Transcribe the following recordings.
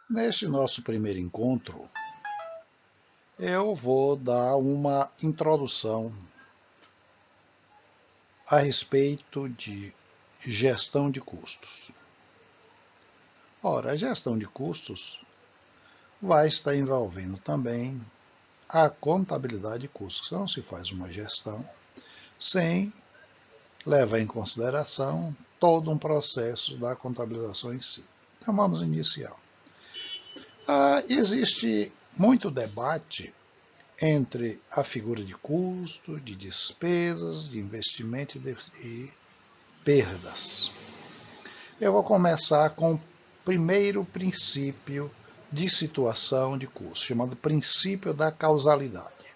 Neste nosso primeiro encontro, eu vou dar uma introdução a respeito de gestão de custos. Ora, a gestão de custos vai estar envolvendo também a contabilidade de custos. Não se faz uma gestão sem levar em consideração todo um processo da contabilização em si. Então vamos iniciar. Existe muito debate entre a figura de custo, de despesas, de investimento e perdas. Eu vou começar com o primeiro princípio de situação de custo, chamado princípio da causalidade.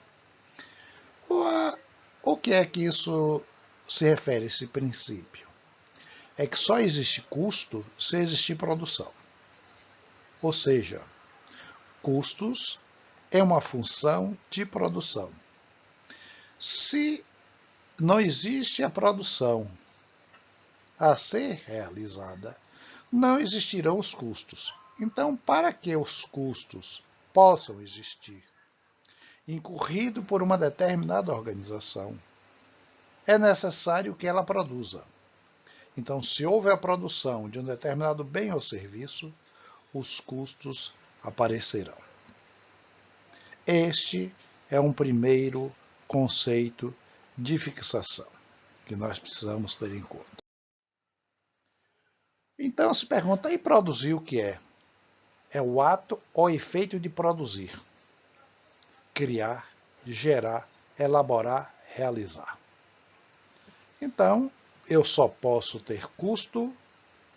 O que é que isso se refere, esse princípio? É que só existe custo se existir produção. Ou seja, custos é uma função de produção. Se não existe a produção a ser realizada, não existirão os custos. Então, para que os custos possam existir, incorrido por uma determinada organização, é necessário que ela produza. Então, se houver a produção de um determinado bem ou serviço, os custos aparecerão. Este é um primeiro conceito de fixação que nós precisamos ter em conta. Então se pergunta, e produzir o que é? É o ato ou efeito de produzir, criar, gerar, elaborar, realizar. Então, eu só posso ter custo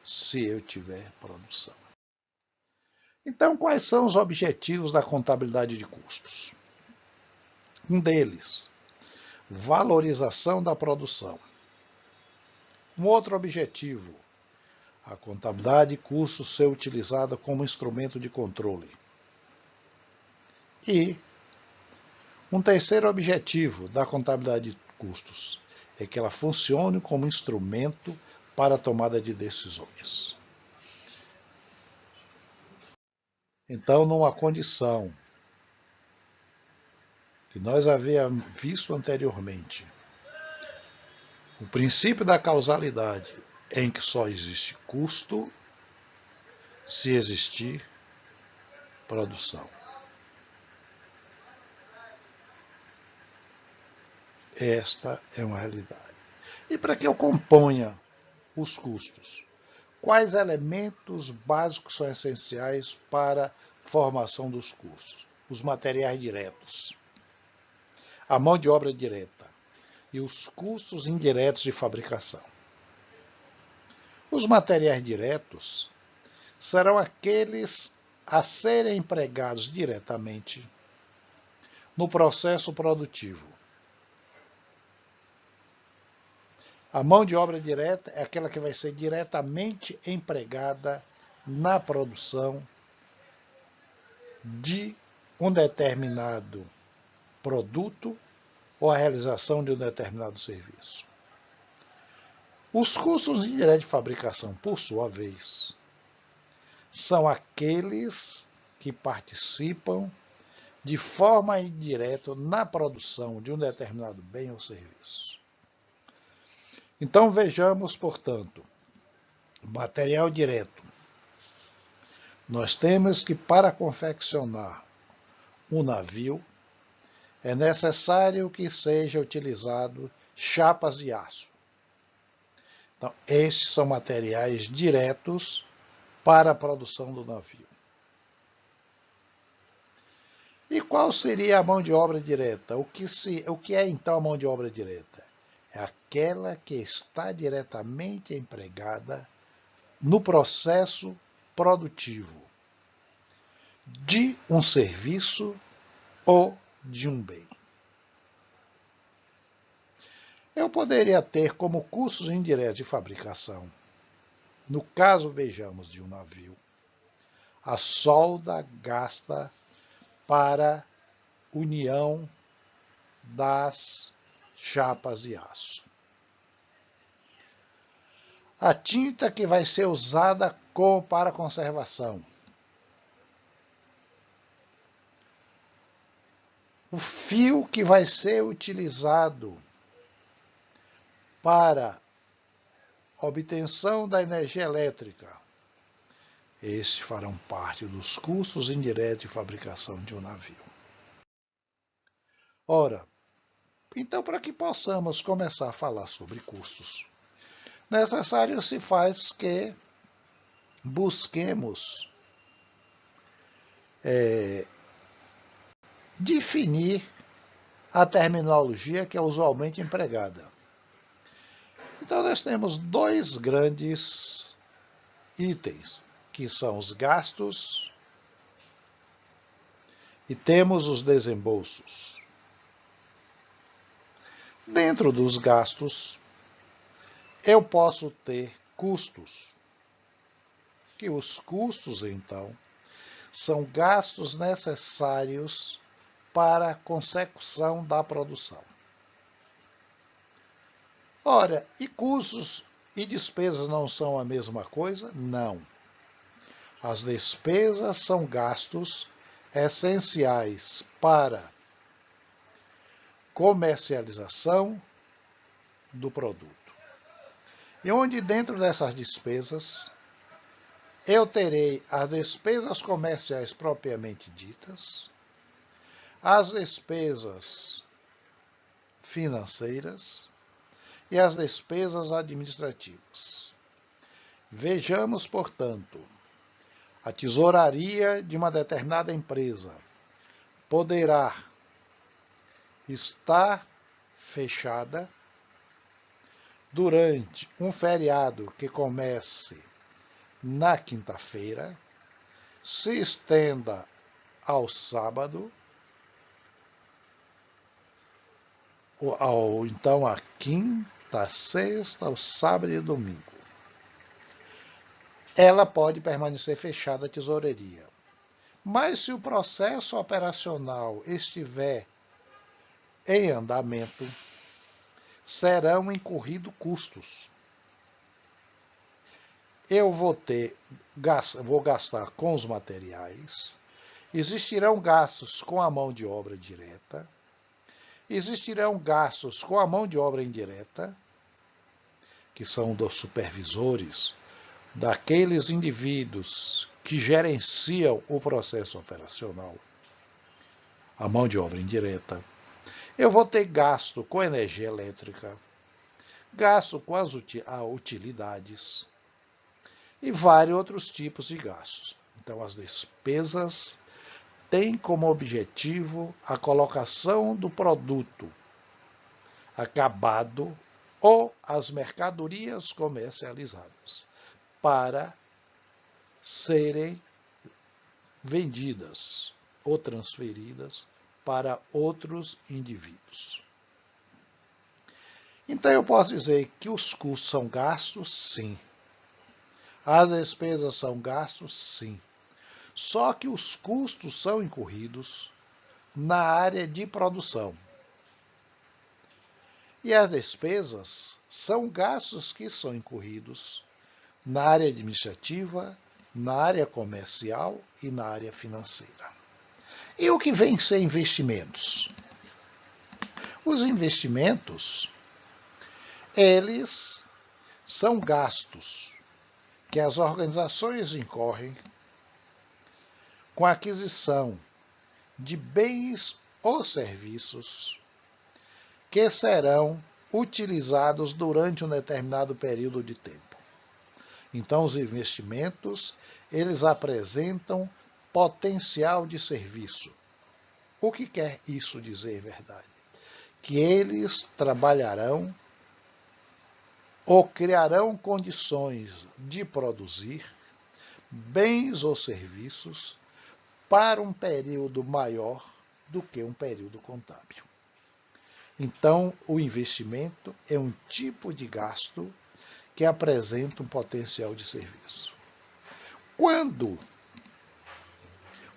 se eu tiver produção. Então, quais são os objetivos da contabilidade de custos? Um deles, valorização da produção. Um outro objetivo, a contabilidade de custos ser utilizada como instrumento de controle. E um terceiro objetivo da contabilidade de custos é que ela funcione como instrumento para a tomada de decisões. Então, numa condição que nós havíamos visto anteriormente, o princípio da causalidade em que só existe custo se existir produção. Esta é uma realidade. E para que eu componha os custos? Quais elementos básicos são essenciais para a formação dos custos? Os materiais diretos, a mão de obra direta e os custos indiretos de fabricação. Os materiais diretos serão aqueles a serem empregados diretamente no processo produtivo. A mão de obra direta é aquela que vai ser diretamente empregada na produção de um determinado produto ou a realização de um determinado serviço. Os custos indiretos de fabricação, por sua vez, são aqueles que participam de forma indireta na produção de um determinado bem ou serviço. Então vejamos, portanto, material direto. Nós temos que, para confeccionar um navio, é necessário que seja utilizado chapas de aço. Então, estes são materiais diretos para a produção do navio. E qual seria a mão de obra direta? O que é então a mão de obra direta? É aquela que está diretamente empregada no processo produtivo de um serviço ou de um bem. Eu poderia ter como custos indiretos de fabricação, no caso, vejamos, de um navio, a solda gasta para união das chapas de aço. A tinta que vai ser usada para conservação. o fio que vai ser utilizado para obtenção da energia elétrica. Estes farão parte dos custos indiretos de fabricação de um navio. Ora, então, para que possamos começar a falar sobre custos, necessário se faz que busquemos definir a terminologia que é usualmente empregada. Então, nós temos dois grandes itens, que são os gastos e temos os desembolsos. Dentro dos gastos, eu posso ter custos, que os custos, então, são gastos necessários para a consecução da produção. Ora, e custos e despesas não são a mesma coisa? Não. As despesas são gastos essenciais para comercialização do produto. E onde dentro dessas despesas eu terei as despesas comerciais propriamente ditas, as despesas financeiras e as despesas administrativas. Vejamos, portanto, a tesouraria de uma determinada empresa poderá estar fechada durante um feriado que comece na quinta-feira, se estenda ao sábado, então a quinta, sexta, ao sábado e domingo. Ela pode permanecer fechada a tesoureria. Mas se o processo operacional estiver em andamento, serão incorridos custos. Eu vou gastar com os materiais, existirão gastos com a mão de obra direta, existirão gastos com a mão de obra indireta, que são dos supervisores, daqueles indivíduos que gerenciam o processo operacional, a mão de obra indireta. Eu vou ter gasto com energia elétrica, gasto com as utilidades e vários outros tipos de gastos. Então, as despesas têm como objetivo a colocação do produto acabado ou as mercadorias comercializadas para serem vendidas ou transferidas para outros indivíduos. Então, eu posso dizer que os custos são gastos, sim. As despesas são gastos, sim. Só que os custos são incorridos na área de produção. E as despesas são gastos que são incorridos na área administrativa, na área comercial e na área financeira. E o que vem ser investimentos? Os investimentos, eles são gastos que as organizações incorrem com a aquisição de bens ou serviços que serão utilizados durante um determinado período de tempo. Então, os investimentos, eles apresentam potencial de serviço. O que quer isso dizer, verdade? Que eles trabalharão ou criarão condições de produzir bens ou serviços para um período maior do que um período contábil. Então, o investimento é um tipo de gasto que apresenta um potencial de serviço. Quando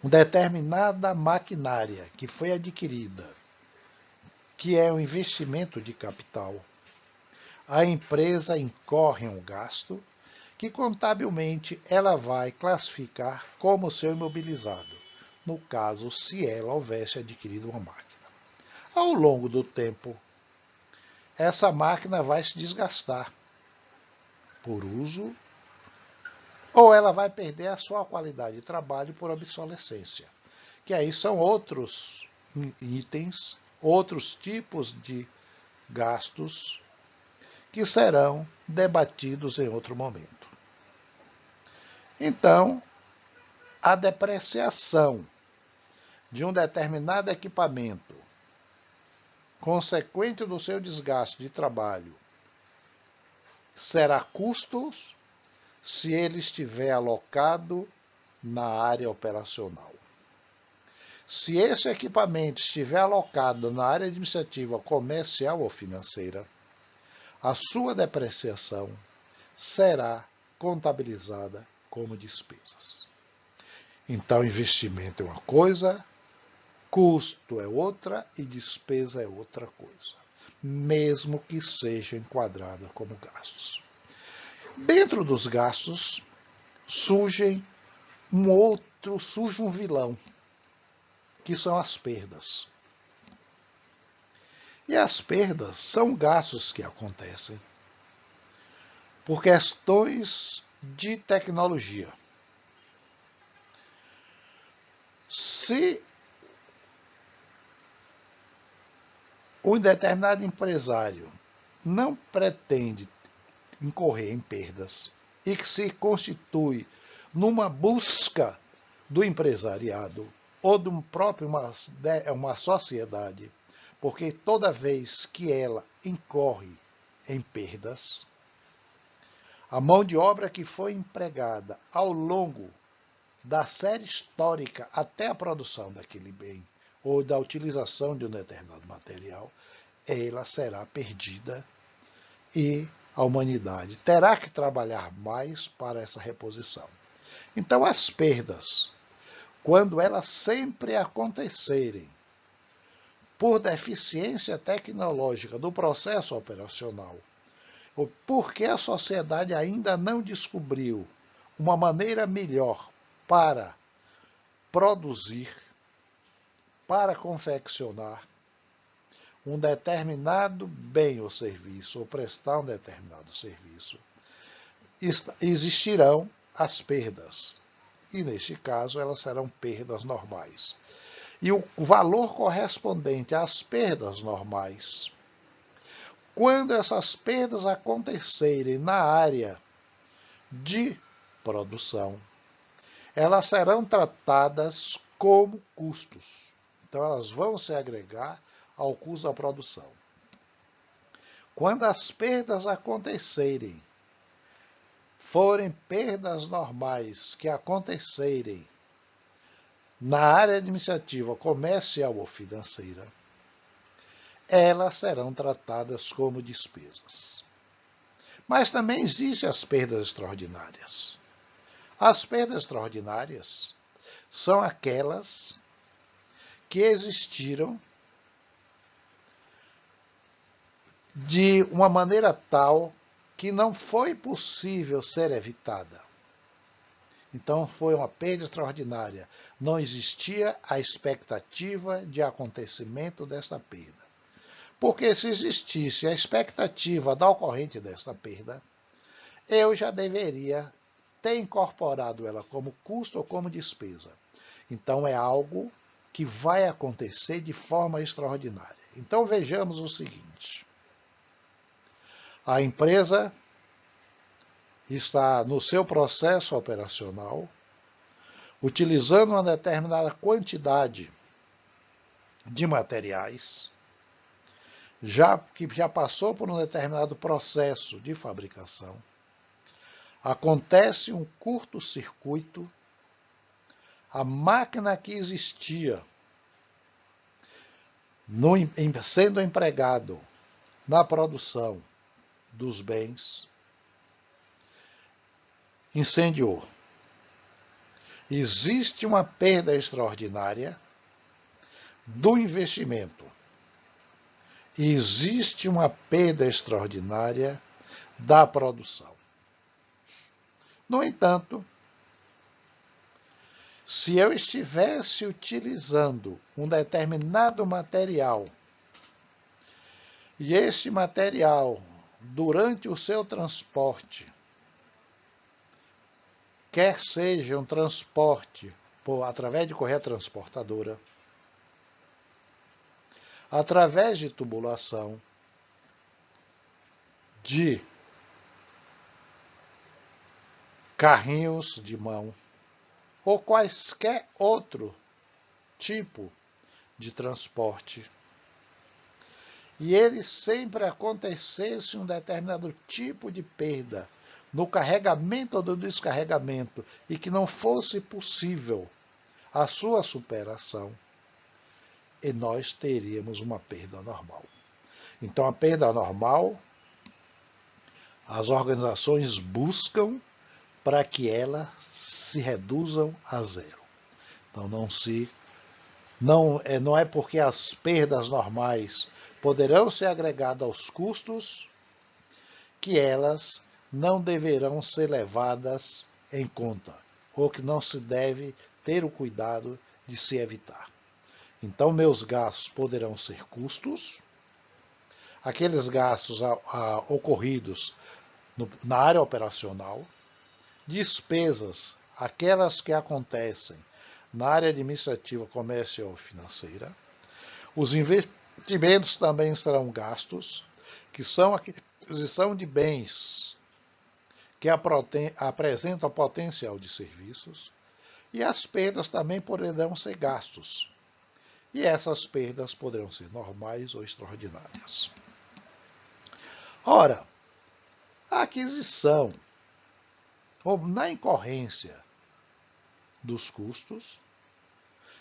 uma determinada maquinária que foi adquirida, que é um investimento de capital, a empresa incorre em um gasto que contabilmente ela vai classificar como seu imobilizado, no caso, se ela houvesse adquirido uma máquina. ao longo do tempo, essa máquina vai se desgastar por uso, ou ela vai perder a sua qualidade de trabalho por obsolescência, que aí são outros itens, outros tipos de gastos que serão debatidos em outro momento. Então, a depreciação de um determinado equipamento, consequente do seu desgaste de trabalho, será custos se ele estiver alocado na área operacional. Se esse equipamento estiver alocado na área administrativa, comercial ou financeira, a sua depreciação será contabilizada como despesas. Então, investimento é uma coisa, custo é outra e despesa é outra coisa, mesmo que seja enquadrada como gastos. Dentro dos gastos, surge um vilão, que são as perdas. E as perdas são gastos que acontecem por questões de tecnologia. Se um determinado empresário não pretende incorrer em perdas e que se constitui numa busca do empresariado ou de uma sociedade, porque toda vez que ela incorre em perdas, a mão de obra que foi empregada ao longo da série histórica até a produção daquele bem ou da utilização de um determinado material, ela será perdida e a humanidade terá que trabalhar mais para essa reposição. Então, as perdas, quando elas sempre acontecerem por deficiência tecnológica do processo operacional, ou porque a sociedade ainda não descobriu uma maneira melhor para produzir, para confeccionar um determinado bem ou serviço, ou prestar um determinado serviço, existirão as perdas. E, neste caso, elas serão perdas normais. E o valor correspondente às perdas normais, quando essas perdas acontecerem na área de produção, elas serão tratadas como custos. Então, elas vão se agregar ao custo da produção. Quando as perdas acontecerem, forem perdas normais que acontecerem na área administrativa, comercial ou financeira, elas serão tratadas como despesas. Mas também existem as perdas extraordinárias. As perdas extraordinárias são aquelas que existiram de uma maneira tal que não foi possível ser evitada. Então, foi uma perda extraordinária. Não existia a expectativa de acontecimento desta perda. Porque se existisse a expectativa da ocorrência desta perda, eu já deveria ter incorporado ela como custo ou como despesa. Então, é algo que vai acontecer de forma extraordinária. Então, vejamos o seguinte. A empresa está no seu processo operacional, utilizando uma determinada quantidade de materiais, que já passou por um determinado processo de fabricação. Acontece um curto-circuito, a máquina que existia sendo empregado na produção dos bens, incendiou. Existe uma perda extraordinária do investimento. Existe uma perda extraordinária da produção. No entanto, se eu estivesse utilizando um determinado material e este material, durante o seu transporte, quer seja um transporte através de correia transportadora, através de tubulação, de carrinhos de mão, ou quaisquer outro tipo de transporte, e ele sempre acontecesse um determinado tipo de perda no carregamento ou no descarregamento e que não fosse possível a sua superação, e nós teríamos uma perda normal. Então, a perda normal, as organizações buscam para que elas se reduzam a zero. Então, não é porque as perdas normais poderão ser agregadas aos custos que elas não deverão ser levadas em conta, ou que não se deve ter o cuidado de se evitar. Então, meus gastos poderão ser custos, aqueles gastos ocorridos na área operacional, despesas, aquelas que acontecem na área administrativa, comercial ou financeira. Os investimentos também serão gastos, que são a aquisição de bens que apresentam potencial de serviços, e as perdas também poderão ser gastos. E essas perdas poderão ser normais ou extraordinárias. Ora, a aquisição, ou na incorrência dos custos,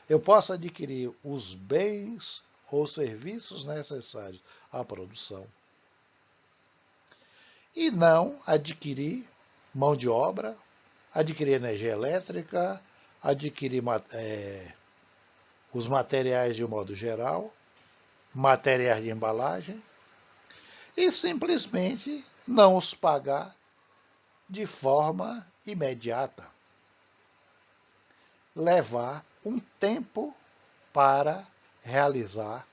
eu posso adquirir os bens ou serviços necessários à produção e não adquirir mão de obra, adquirir energia elétrica, adquirir os materiais de um modo geral, materiais de embalagem, e simplesmente não os pagar de forma imediata. Levar um tempo para realizar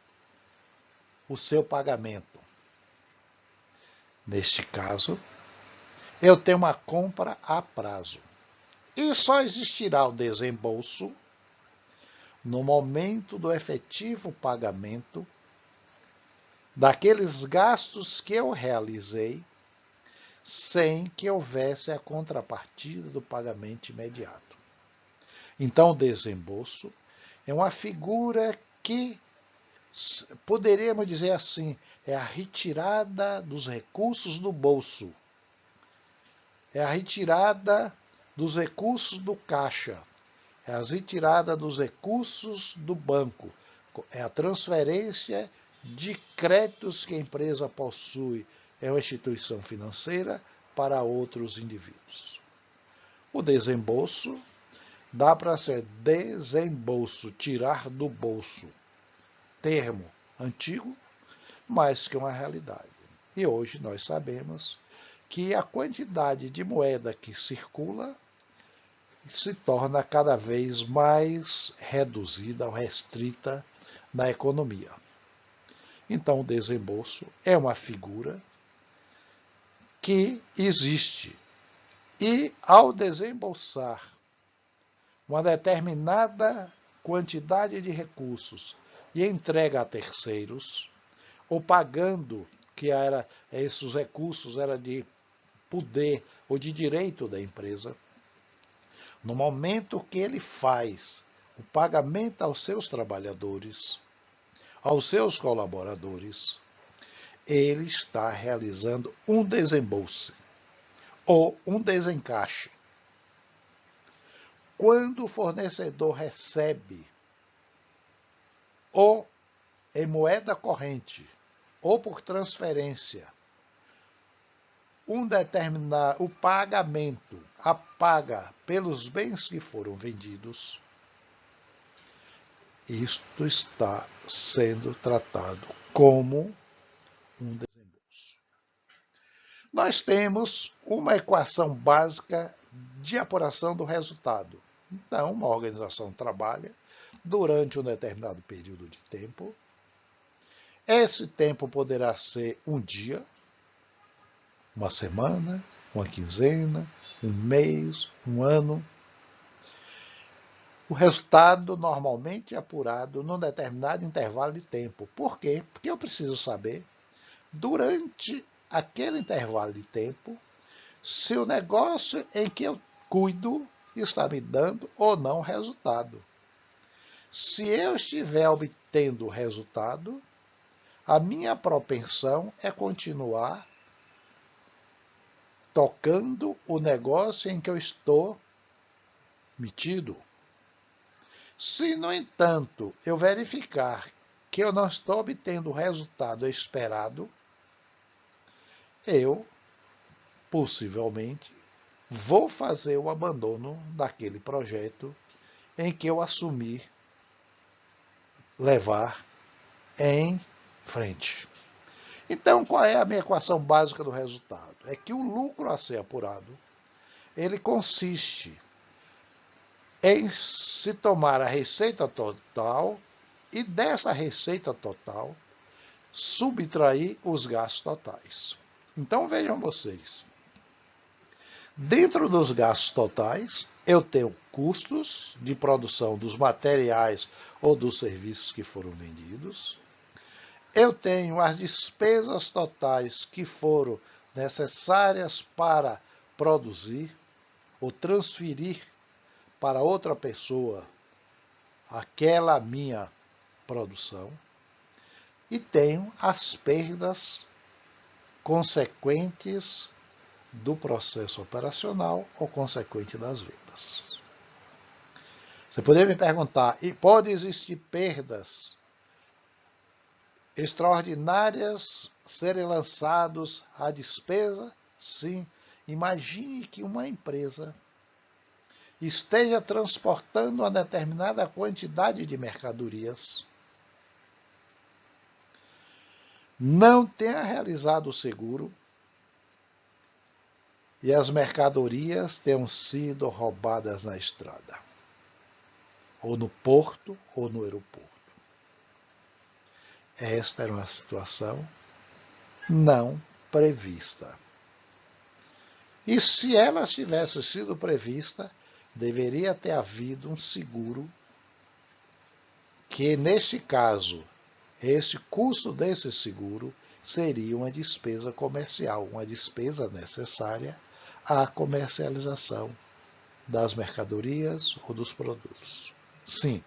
o seu pagamento. Neste caso, eu tenho uma compra a prazo. E só existirá o desembolso no momento do efetivo pagamento daqueles gastos que eu realizei, sem que houvesse a contrapartida do pagamento imediato. Então, o desembolso é uma figura que, poderíamos dizer assim, é a retirada dos recursos do bolso, é a retirada dos recursos do caixa, é a retirada dos recursos do banco, é a transferência de créditos que a empresa possui em uma instituição financeira para outros indivíduos. O desembolso dá para ser desembolso, tirar do bolso, termo antigo, mas que é uma realidade. E hoje nós sabemos que a quantidade de moeda que circula se torna cada vez mais reduzida ou restrita na economia. Então, o desembolso é uma figura que existe. E, ao desembolsar uma determinada quantidade de recursos e entrega a terceiros, ou pagando que esses recursos eram de poder ou de direito da empresa, no momento que ele faz o pagamento aos seus trabalhadores, aos seus colaboradores, ele está realizando um desembolso ou um desencaixe. Quando o fornecedor recebe ou em moeda corrente ou por transferência o pagamento, a paga pelos bens que foram vendidos, isto está sendo tratado como um desembolso. Nós temos uma equação básica de apuração do resultado. Então, uma organização trabalha durante um determinado período de tempo, Esse tempo poderá ser um dia, uma semana, uma quinzena, um mês, um ano. O resultado normalmente é apurado num determinado intervalo de tempo. Por quê? Porque eu preciso saber, durante aquele intervalo de tempo, se o negócio em que eu cuido está me dando ou não resultado. Se eu estiver obtendo resultado, a minha propensão é continuar tocando o negócio em que eu estou metido. Se, no entanto, eu verificar que eu não estou obtendo o resultado esperado, eu, possivelmente, vou fazer o abandono daquele projeto em que eu assumi levar em frente. Então, qual é a minha equação básica do resultado? É que o lucro a ser apurado, ele consiste em se tomar a receita total e dessa receita total subtrair os gastos totais. Então vejam vocês, dentro dos gastos totais, eu tenho custos de produção dos materiais ou dos serviços que foram vendidos, eu tenho as despesas totais que foram necessárias para produzir ou transferir para outra pessoa aquela minha produção, e tenho as perdas consequentes do processo operacional ou consequente das vendas. Você poderia me perguntar, e pode existir perdas extraordinárias serem lançados à despesa? Sim. Imagine que uma empresa esteja transportando uma determinada quantidade de mercadorias, não tenha realizado o seguro e as mercadorias tenham sido roubadas na estrada, ou no porto, ou no aeroporto. Esta era uma situação não prevista. E se ela tivesse sido prevista, deveria ter havido um seguro que, neste caso, esse custo desse seguro seria uma despesa comercial, uma despesa necessária à comercialização das mercadorias ou dos produtos. Sim.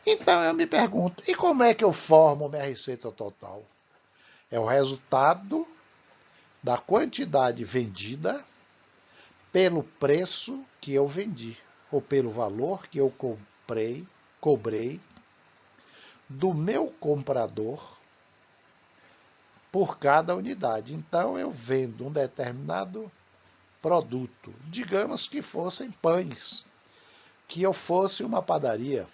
Então eu me pergunto, e como é que eu formo minha receita total? É o resultado da quantidade vendida pelo preço que eu vendi, ou pelo valor que eu cobrei do meu comprador por cada unidade. Então, eu vendo um determinado produto, digamos que fossem pães, que eu fosse uma padaria,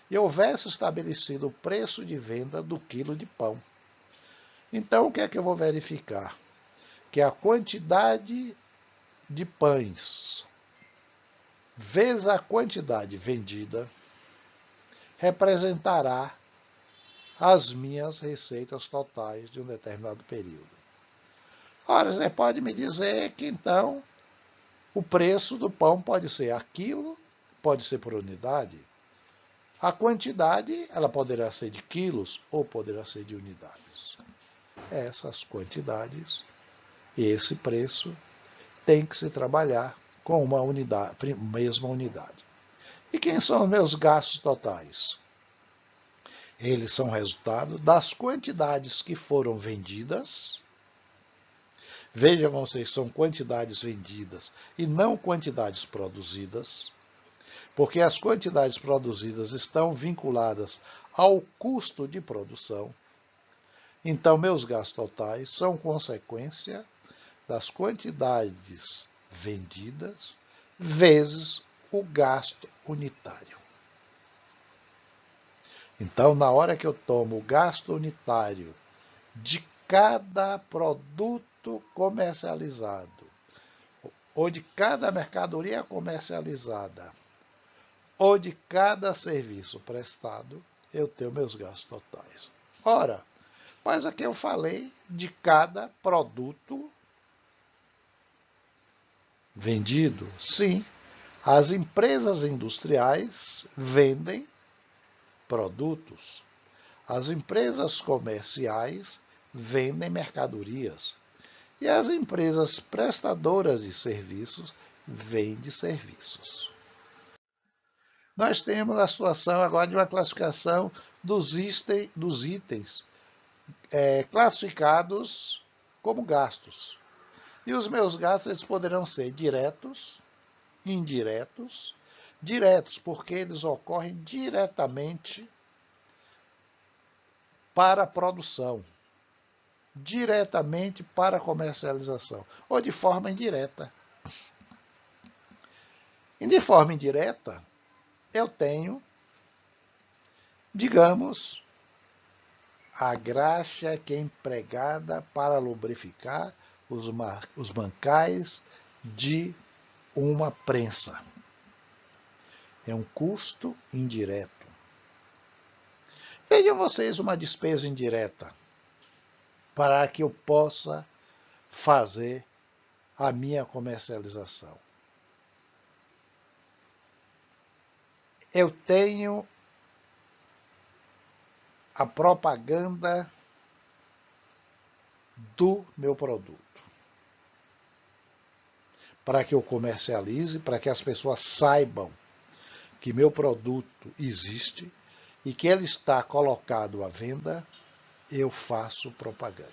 e houvesse estabelecido o preço de venda do quilo de pão. Então, o que é que eu vou verificar? Que a quantidade de pães vezes a quantidade vendida representará as minhas receitas totais de um determinado período. Ora, você pode me dizer que, então, o preço do pão pode ser a quilo, pode ser por unidade. A quantidade, ela poderá ser de quilos ou poderá ser de unidades. Essas quantidades, esse preço, tem que se trabalhar com uma mesma unidade. E quem são os meus gastos totais? Eles são resultado das quantidades que foram vendidas. Vejam vocês, são quantidades vendidas e não quantidades produzidas, porque as quantidades produzidas estão vinculadas ao custo de produção. Então, meus gastos totais são consequência das quantidades vendidas vezes o gasto unitário. Então, na hora que eu tomo o gasto unitário de cada produto comercializado, ou de cada mercadoria comercializada, ou de cada serviço prestado, eu tenho meus gastos totais. Ora, Mas aqui eu falei de cada produto vendido. Sim, as empresas industriais vendem produtos. As empresas comerciais vendem mercadorias. E as empresas prestadoras de serviços vendem serviços. Nós temos a situação agora de uma classificação dos itens classificados como gastos. E os meus gastos eles poderão ser diretos, indiretos, diretos porque eles ocorrem diretamente para a produção, diretamente para a comercialização, ou de forma indireta. E de forma indireta, eu tenho, digamos, a graxa que é empregada para lubrificar os bancais de uma prensa. É um custo indireto. Vejam vocês uma despesa indireta para que eu possa fazer a minha comercialização. Eu tenho a propaganda do meu produto. Para que eu comercialize, para que as pessoas saibam que meu produto existe e que ele está colocado à venda, eu faço propaganda.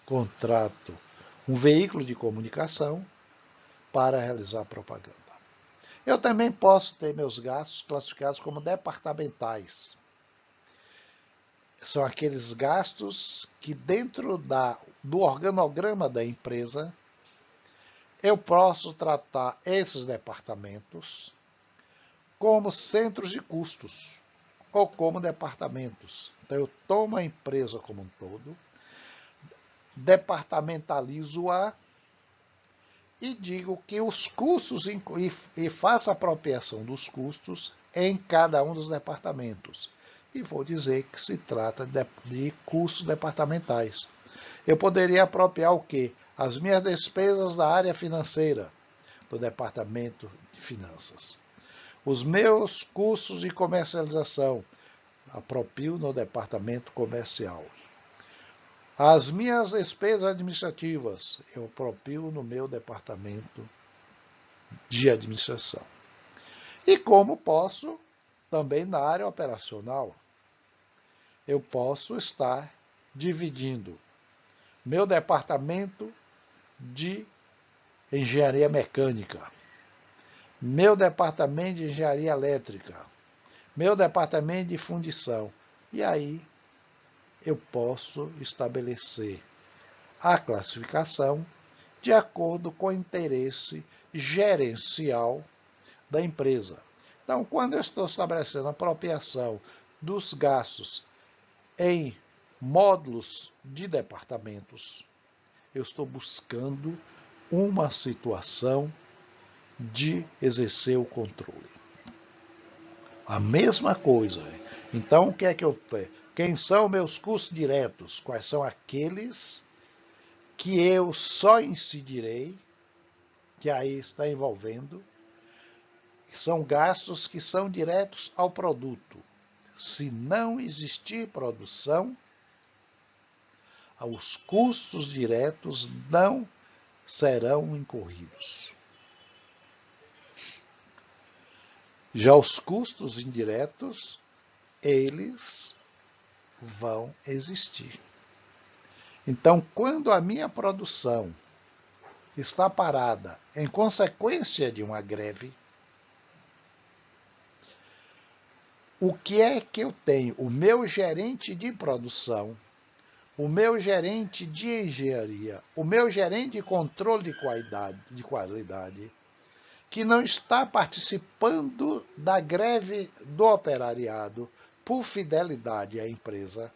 Contrato um veículo de comunicação para realizar propaganda. Eu também posso ter meus gastos classificados como departamentais. São aqueles gastos que dentro do organograma da empresa, eu posso tratar esses departamentos como centros de custos ou como departamentos. Então, eu tomo a empresa como um todo, departamentalizo-a e digo que os custos, e faço a apropriação dos custos em cada um dos departamentos. E vou dizer que se trata de custos departamentais. Eu poderia apropriar o quê? As minhas despesas da área financeira, do departamento de finanças. Os meus custos de comercialização, aproprio no departamento comercial. As minhas despesas administrativas, eu aproprio no meu departamento de administração. E como posso, também na área operacional, eu posso estar dividindo meu departamento de engenharia mecânica, meu departamento de engenharia elétrica, meu departamento de fundição. E aí eu posso estabelecer a classificação de acordo com o interesse gerencial da empresa. Então, quando eu estou estabelecendo a apropriação dos gastos em módulos de departamentos, eu estou buscando uma situação de exercer o controle. A mesma coisa. Então, o que é que eu tenho? Quem são meus custos diretos? Quais são aqueles que eu só incidirei, que aí está envolvendo, são gastos que são diretos ao produto. Se não existir produção, os custos diretos não serão incorridos. Já os custos indiretos, eles vão existir. Então, quando a minha produção está parada em consequência de uma greve, o que é que eu tenho? O meu gerente de produção, o meu gerente de engenharia, o meu gerente de controle de qualidade, que não está participando da greve do operariado por fidelidade à empresa,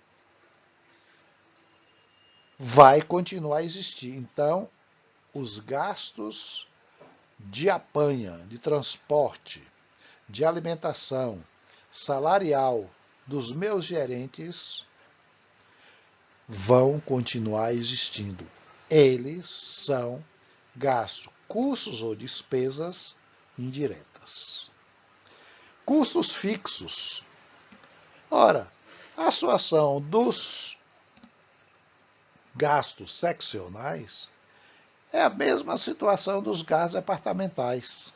vai continuar a existir. Então, os gastos de apanha, de transporte, de alimentação, salarial dos meus gerentes vão continuar existindo. Eles são gastos, custos ou despesas indiretas. Custos fixos. Ora, a situação dos gastos seccionais é a mesma situação dos gastos departamentais.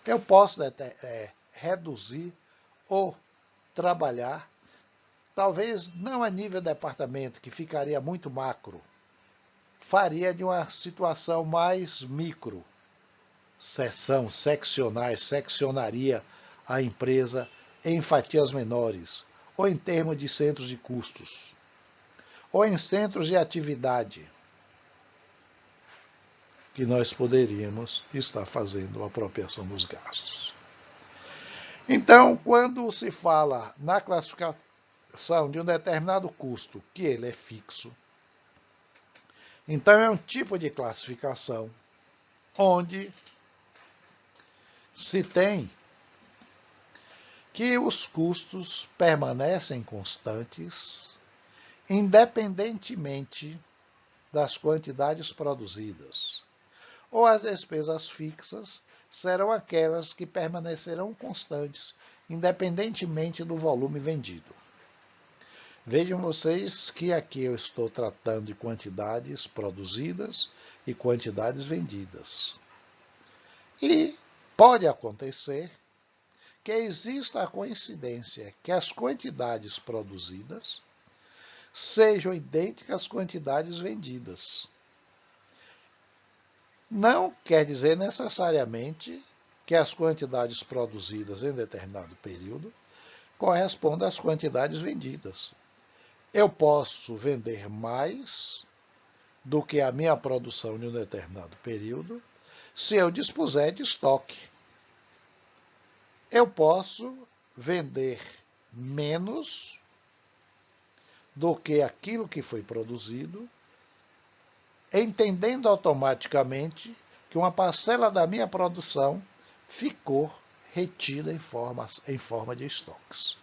Eu posso reduzir ou trabalhar, talvez não a nível departamento, que ficaria muito macro, faria de uma situação mais micro, seccionais, seccionaria a empresa em fatias menores, ou em termos de centros de custos, ou em centros de atividade, que nós poderíamos estar fazendo a apropriação dos gastos. Então, quando se fala na classificação de um determinado custo, que ele é fixo, então é um tipo de classificação onde se tem que os custos permanecem constantes, independentemente das quantidades produzidas, ou as despesas fixas serão aquelas que permanecerão constantes, independentemente do volume vendido. Vejam vocês que aqui eu estou tratando de quantidades produzidas e quantidades vendidas. E pode acontecer que exista a coincidência que as quantidades produzidas sejam idênticas às quantidades vendidas. Não quer dizer necessariamente que as quantidades produzidas em determinado período correspondam às quantidades vendidas. Eu posso vender mais do que a minha produção em um determinado período se eu dispuser de estoque. Eu posso vender menos do que aquilo que foi produzido, entendendo automaticamente que uma parcela da minha produção ficou retida em forma de estoques.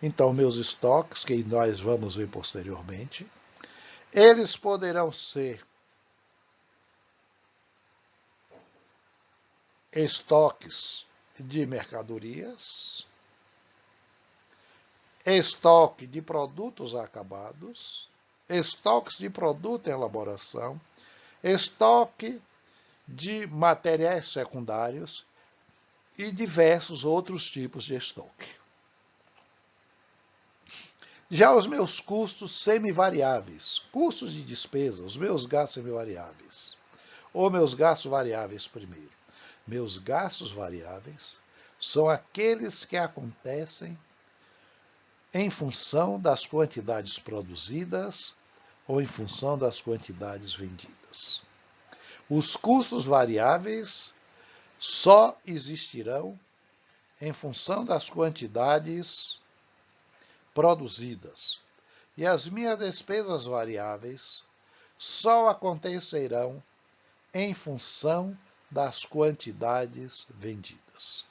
Então, meus estoques, que nós vamos ver posteriormente, eles poderão ser estoques de mercadorias, estoque de produtos acabados, estoques de produto em elaboração, estoque de materiais secundários e diversos outros tipos de estoque. Já os meus custos semivariáveis, custos de despesa, os meus gastos semivariáveis, ou meus gastos variáveis primeiro. Meus gastos variáveis são aqueles que acontecem em função das quantidades produzidas ou em função das quantidades vendidas. Os custos variáveis só existirão em função das quantidades produzidas. E as minhas despesas variáveis só acontecerão em função das quantidades vendidas.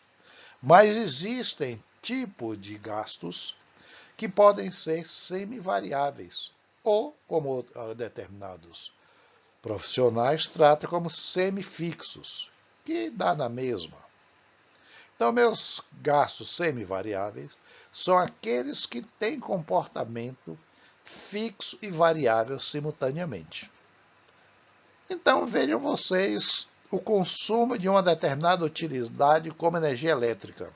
Mas existem tipos de gastos que podem ser semivariáveis, ou, como determinados profissionais tratam como semifixos, que dá na mesma. Então, meus gastos semivariáveis são aqueles que têm comportamento fixo e variável simultaneamente. Então, vejam vocês o consumo de uma determinada utilidade como energia elétrica.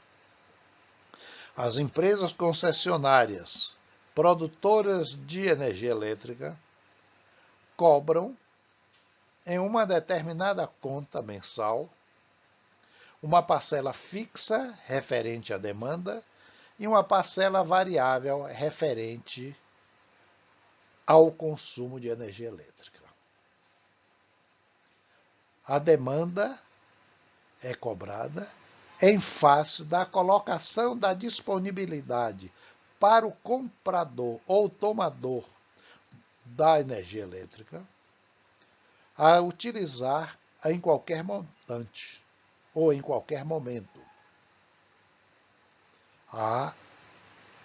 As empresas concessionárias, produtoras de energia elétrica, cobram em uma determinada conta mensal uma parcela fixa referente à demanda e uma parcela variável referente ao consumo de energia elétrica. A demanda é cobrada em face da colocação da disponibilidade para o comprador ou tomador da energia elétrica a utilizar em qualquer montante ou em qualquer momento. Há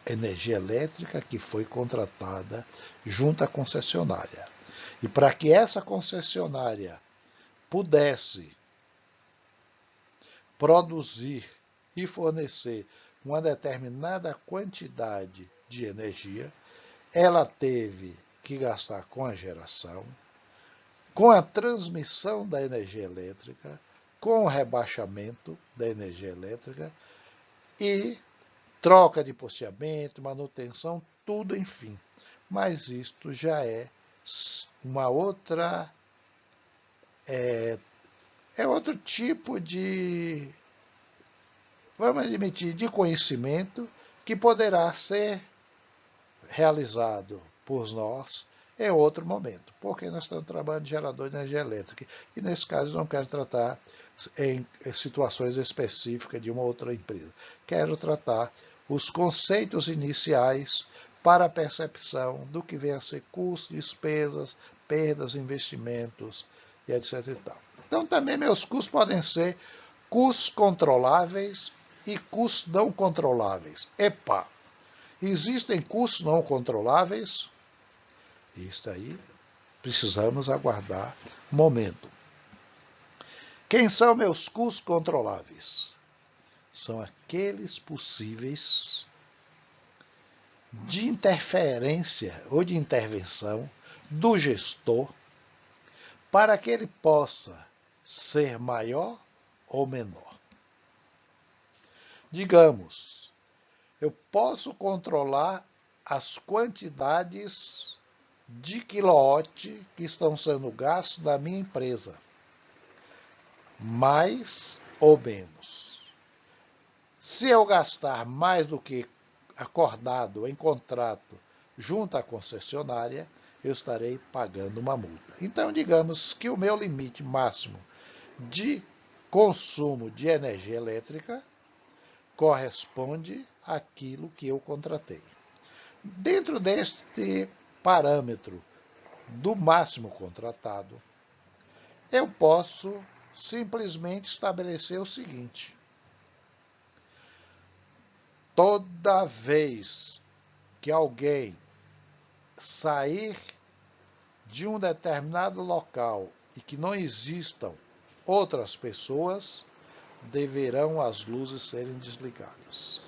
energia elétrica que foi contratada junto à concessionária. E para que essa concessionária pudesse produzir e fornecer uma determinada quantidade de energia, ela teve que gastar com a geração, com a transmissão da energia elétrica, com o rebaixamento da energia elétrica e troca de posteamento, manutenção, tudo, enfim. Mas isto já é uma outra outro tipo de, vamos admitir, de conhecimento que poderá ser realizado por nós em outro momento, porque nós estamos trabalhando de gerador de energia elétrica. E nesse caso não quero tratar em situações específicas de uma outra empresa. Quero tratar os conceitos iniciais para a percepção do que vem a ser custo, despesas, perdas, investimentos e etc. e tal. Então também meus custos podem ser custos controláveis e custos não controláveis. Epa! Existem custos não controláveis? Isso aí precisamos aguardar um momento. Quem são meus custos controláveis? São aqueles possíveis de interferência ou de intervenção do gestor para que ele possa ser maior ou menor. Digamos, eu posso controlar as quantidades de quilowatt que estão sendo gastos na minha empresa, mais ou menos. Se eu gastar mais do que acordado em contrato junto à concessionária, eu estarei pagando uma multa. Então, digamos que o meu limite máximo de consumo de energia elétrica corresponde àquilo que eu contratei. Dentro deste parâmetro do máximo contratado, eu posso simplesmente estabelecer o seguinte: toda vez que alguém sair de um determinado local e que não existam outras pessoas, deverão as luzes serem desligadas.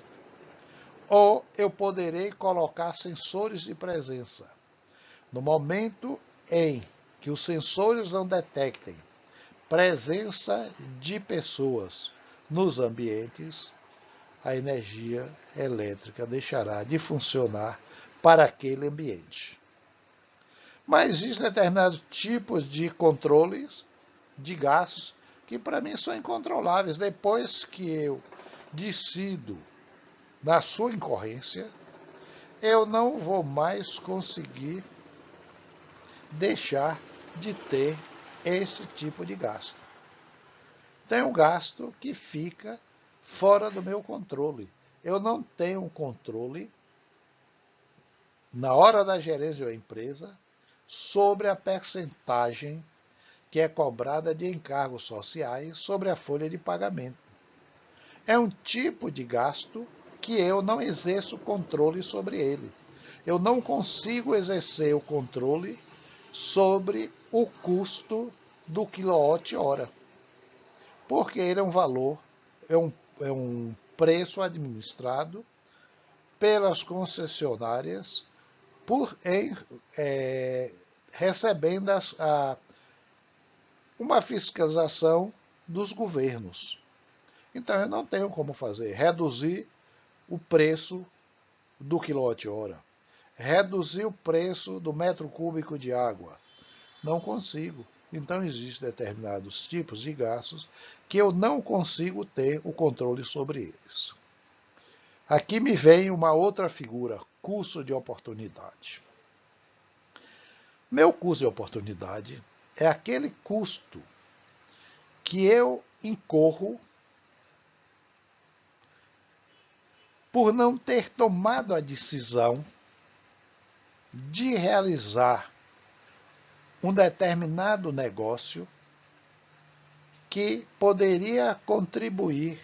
Ou eu poderei colocar sensores de presença. No momento em que os sensores não detectem presença de pessoas nos ambientes, a energia elétrica deixará de funcionar para aquele ambiente. Mas existem determinados tipos de controles de gastos que para mim são incontroláveis. Depois que eu decido na sua incorrência, eu não vou mais conseguir deixar de ter esse tipo de gasto. Tem um gasto que fica fora do meu controle. Eu não tenho um controle, na hora da gerência da empresa, sobre a percentagem que é cobrada de encargos sociais sobre a folha de pagamento. É um tipo de gasto que eu não exerço controle sobre ele. Eu não consigo exercer o controle sobre o custo do quilowatt-hora, porque ele é um valor, é um preço administrado pelas concessionárias recebendo uma fiscalização dos governos. Então eu não tenho como fazer, reduzir o preço do quilowatt-hora, reduzir o preço do metro cúbico de água. Não consigo. Então existem determinados tipos de gastos que eu não consigo ter o controle sobre eles. Aqui me vem uma outra figura, custo de oportunidade. Meu custo de oportunidade é aquele custo que eu incorro por não ter tomado a decisão de realizar um determinado negócio que poderia contribuir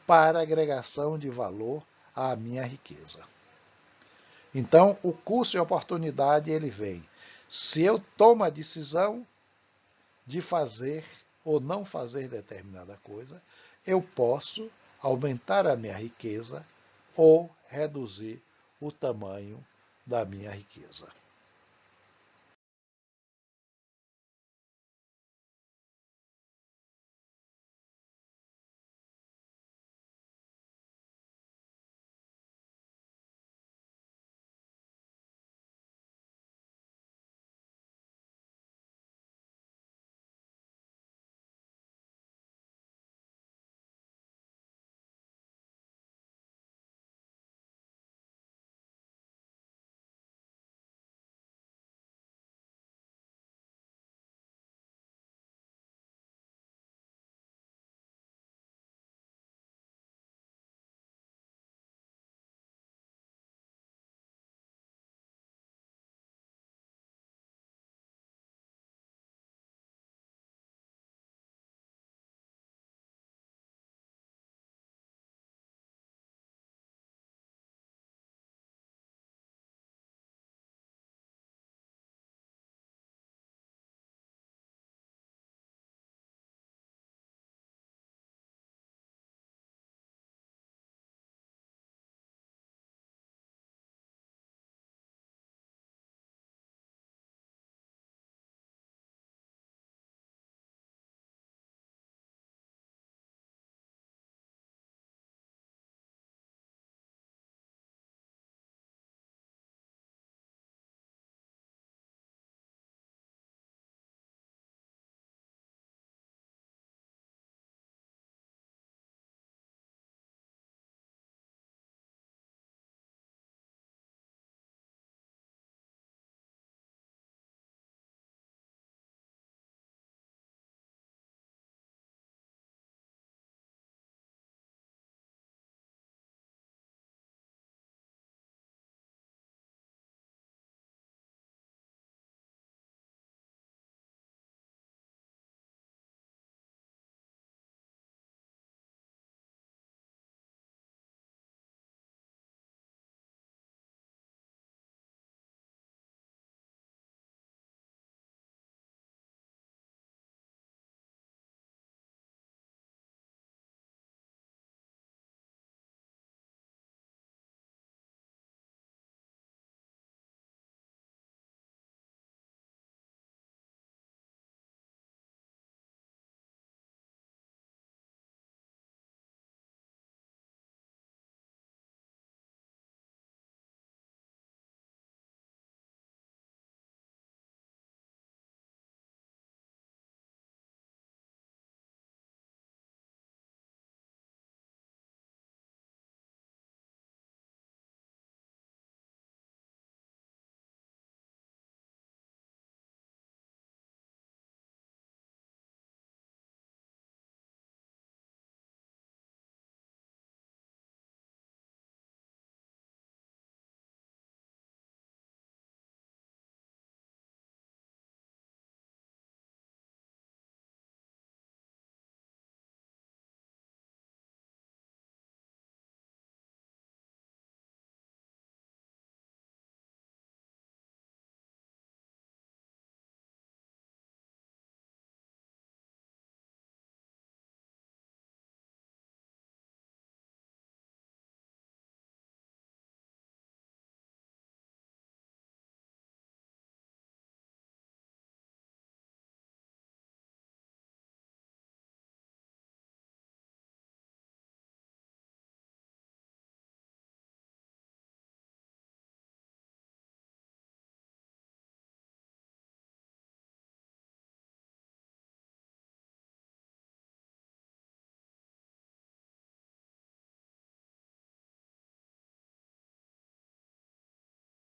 para a agregação de valor à minha riqueza. Então, o custo de oportunidade ele vem. Se eu tomo a decisão de fazer ou não fazer determinada coisa, eu posso aumentar a minha riqueza ou reduzir o tamanho da minha riqueza.